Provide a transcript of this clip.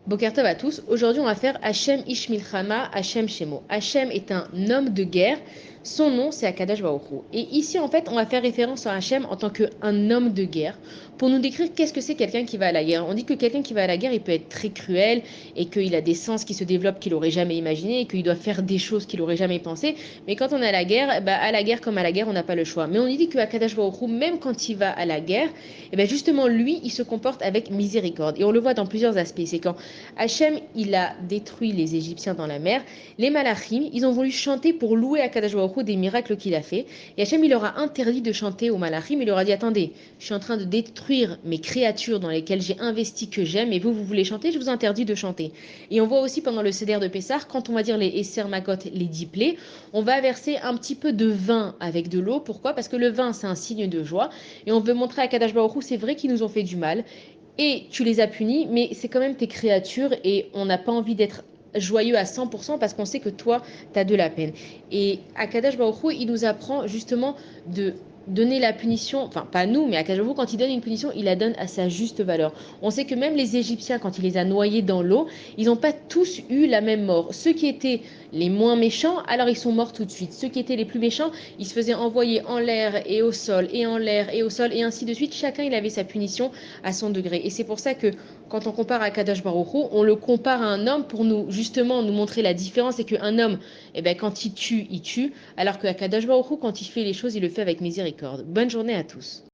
Boker Tov à tous. Aujourd'hui, on va faire Hachem Ish Milchama, Hachem Shemo. Hachem est un homme de guerre. Son nom, c'est Akadosh Baruch Hu. Et ici, en fait, on va faire référence à Hachem en tant qu'un homme de guerre pour nous décrire qu'est-ce que c'est quelqu'un qui va à la guerre. On dit que quelqu'un qui va à la guerre, il peut être très cruel et qu'il a des sens qui se développent qu'il n'aurait jamais imaginé et qu'il doit faire des choses qu'il n'aurait jamais pensé. Mais quand on est à la guerre comme à la guerre, on n'a pas le choix. Mais on dit que Akadosh Baruch Hu, même quand il va à la guerre, justement, lui, il se comporte avec miséricorde. Et on le voit dans plusieurs aspects. C'est quand Hachem, il a détruit les Égyptiens dans la mer. Les Malachim, ils ont voulu chanter pour louer Akadosh Baruch Hu des miracles qu'il a fait. Et Hachem, il leur a interdit de chanter aux Malachim. Il leur a dit, attendez, je suis en train de détruire mes créatures dans lesquelles j'ai investi que j'aime, et vous voulez chanter, je vous interdis de chanter. Et on voit aussi pendant le Seder de Pessah, quand on va dire les Esser Makot, les 10 plaies, on va verser un petit peu de vin avec de l'eau. Pourquoi? Parce que le vin, c'est un signe de joie. Et on veut montrer à Akadosh Baruch Hu, c'est vrai qu'ils nous ont fait du mal. Et tu les as punis, mais c'est quand même tes créatures et on n'a pas envie d'être joyeux à 100% parce qu'on sait que toi, tu as de la peine. Et Akadosh Baruch Hu, il nous apprend justement de donner la punition, enfin pas nous, mais Akadosh Baruch Hu, quand il donne une punition, il la donne à sa juste valeur. On sait que même les Égyptiens, quand il les a noyés dans l'eau, ils n'ont pas tous eu la même mort. Ceux qui étaient les moins méchants, alors ils sont morts tout de suite. Ceux qui étaient les plus méchants, ils se faisaient envoyer en l'air et au sol, et en l'air et au sol, et ainsi de suite. Chacun, il avait sa punition à son degré. Et c'est pour ça que quand on compare à Kadosh Baruch Hu, on le compare à un homme pour nous justement nous montrer la différence. Et qu'un homme, quand il tue, alors que Kadosh Baruch Hu, quand il fait les choses, il le fait avec miséricorde. Bonne journée à tous.